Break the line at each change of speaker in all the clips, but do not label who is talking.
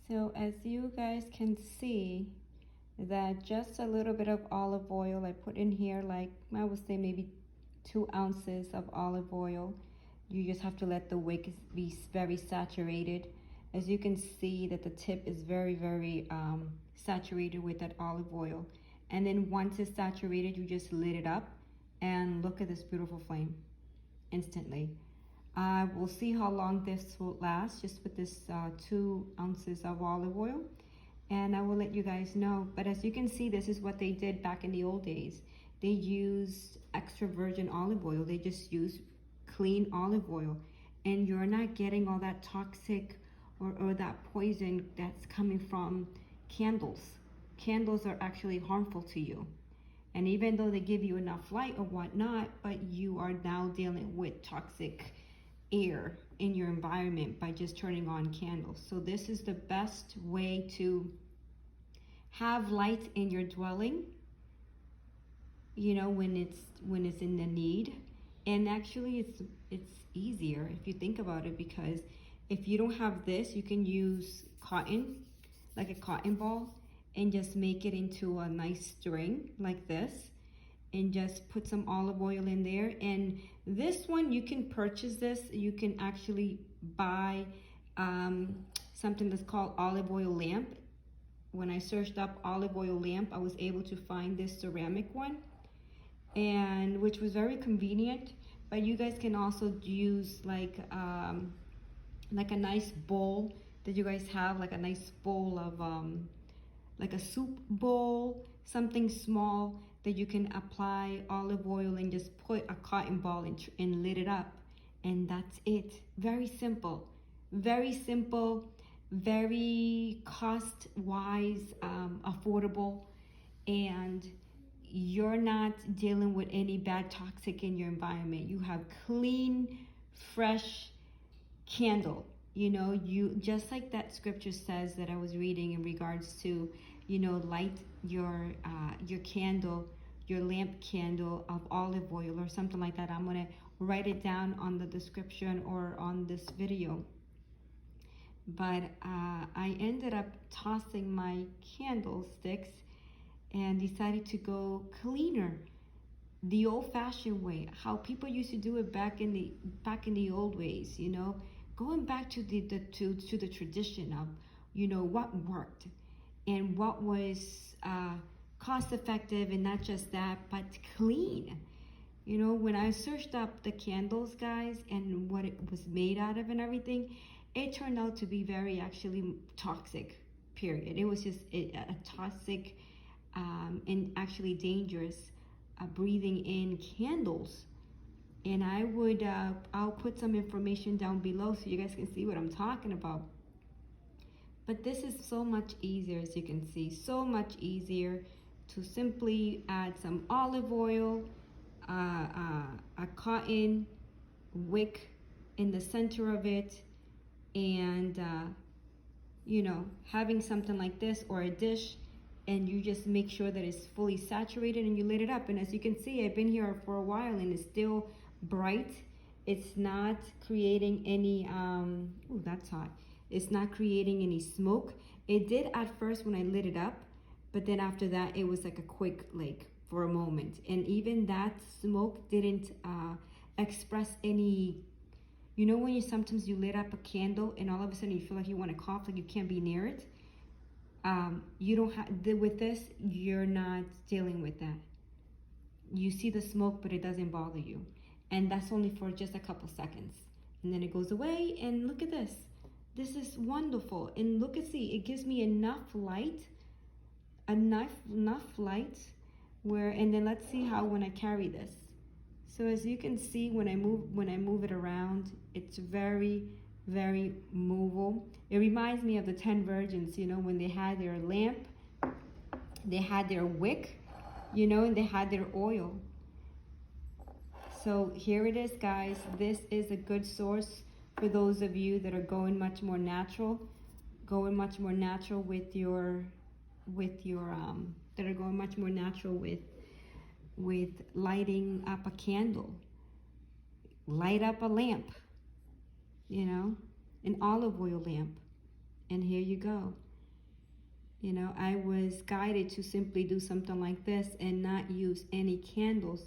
So as you guys can see, that just a little bit of olive oil I put in here, like I would say maybe 2 ounces of olive oil. You just have to let the wick be very saturated. As you can see that the tip is very saturated with that olive oil. And then once it's saturated, you just lit it up and look at this beautiful flame instantly. We'll see how long this will last just with this 2 ounces of olive oil, and I will let you guys know. But as you can see, this is what they did back in the old days. They used extra virgin olive oil. They just used clean olive oil, and you're not getting all that toxic or that poison that's coming from candles. Candles are actually harmful to you. And even though they give you enough light or whatnot, but you are now dealing with toxic air in your environment by just turning on candles. So this is the best way to have light in your dwelling, you know, when it's in the need. And actually it's easier if you think about it, because if you don't have this, you can use cotton, like a cotton ball, and just make it into a nice string like this, and just put some olive oil in there. And this one, you can purchase this. You can actually buy something that's called olive oil lamp. When I searched up olive oil lamp, I was able to find this ceramic one, and which was very convenient. But you guys can also use like a nice bowl that you guys have, like a nice bowl of like a soup bowl, something small that you can apply olive oil and just put a cotton ball and lit it up, and that's it. Very simple, very cost wise, affordable, and you're not dealing with any bad toxic in your environment. You have clean, fresh candle. You know, you just like that scripture says that I was reading in regards to, you know, light your candle, your lamp candle of olive oil or something like that. I'm gonna write it down on the description or on this video. But I ended up tossing my candlesticks and decided to go cleaner, the old-fashioned way, how people used to do it back in the old ways. You know, going back to the tradition of, you know, what worked and what was cost effective, and not just that, but clean. You know, when I searched up the candles, guys, and what it was made out of and everything, it turned out to be very actually toxic, period. It was just a toxic and actually dangerous breathing in candles. And I would I'll put some information down below so you guys can see what I'm talking about. But this is so much easier, as you can see, so much easier to simply add some olive oil, a cotton wick in the center of it, and you know, having something like this or a dish, and you just make sure that it's fully saturated and you lit it up. And as you can see, I've been here for a while and it's still bright. It's not creating any ooh, that's hot. It's not creating any smoke. It did at first when I lit it up, but then after that it was like a quick, like for a moment, and even that smoke didn't express any. You know, when sometimes you lit up a candle and all of a sudden you feel like you want to cough, like you can't be near it. You don't have, with this, you're not dealing with that. You see the smoke, but it doesn't bother you. And that's only for just a couple seconds. And then it goes away, and look at this. This is wonderful. And look and see, it gives me enough light, enough light where, and then let's see how when I carry this. So as you can see, when I move it around, it's very movable. It reminds me of the 10 virgins, you know, when they had their lamp, they had their wick, you know, and they had their oil. So here it is, guys. This is a good source for those of you that are going much more natural, with your that are going much more natural with lighting up a candle. Light up a lamp, you know, an olive oil lamp, And here you go. You know, I was guided to simply do something like this and not use any candles.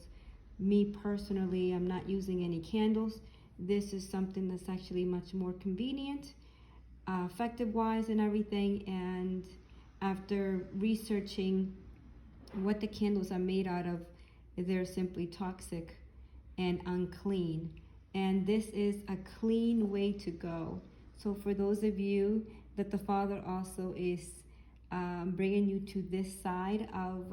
Me personally, I'm not using any candles. This is something that's actually much more convenient, effective wise and everything. And after researching what the candles are made out of, they're simply toxic and unclean. And this is a clean way to go. So for those of you that the Father also is bringing you to this side of,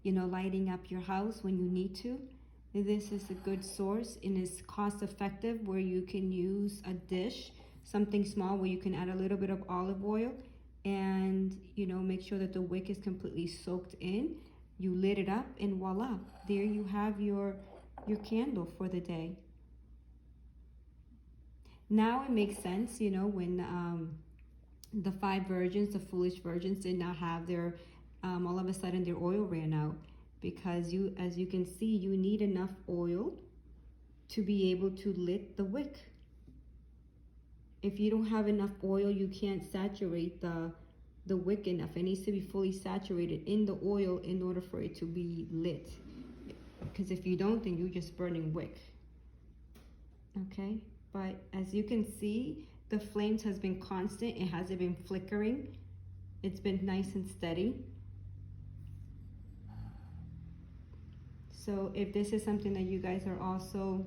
you know, lighting up your house when you need to, this is a good source and is cost effective, where you can use a dish, something small, where you can add a little bit of olive oil and, you know, make sure that the wick is completely soaked in. You lit it up and voila, there you have your candle for the day. Now it makes sense, you know, when the 5 virgins, the foolish virgins, did not have their, all of a sudden their oil ran out, because you, as you can see, you need enough oil to be able to lit the wick. If you don't have enough oil, you can't saturate the wick enough. It needs to be fully saturated in the oil in order for it to be lit. Because if you don't, then you're just burning wick. Okay, but as you can see, the flames has been constant. It hasn't been flickering. It's been nice and steady. So if this is something that you guys are also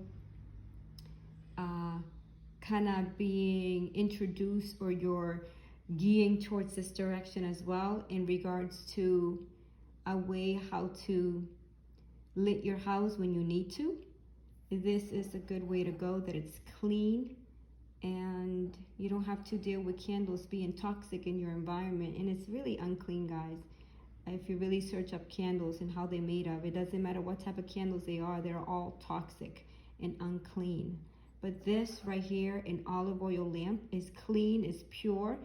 kind of being introduced, or you're gearing towards this direction as well, in regards to a way how to lit your house when you need to, this is a good way to go, that it's clean and you don't have to deal with candles being toxic in your environment. And it's really unclean, guys. If you really search up candles and how they're made of, it doesn't matter what type of candles they are, they're all toxic and unclean. But this right here, an olive oil lamp, is clean, is pure,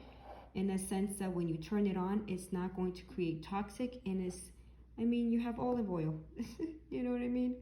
in a sense that when you turn it on, it's not going to create toxic, and it's, I mean, you have olive oil. You know what I mean?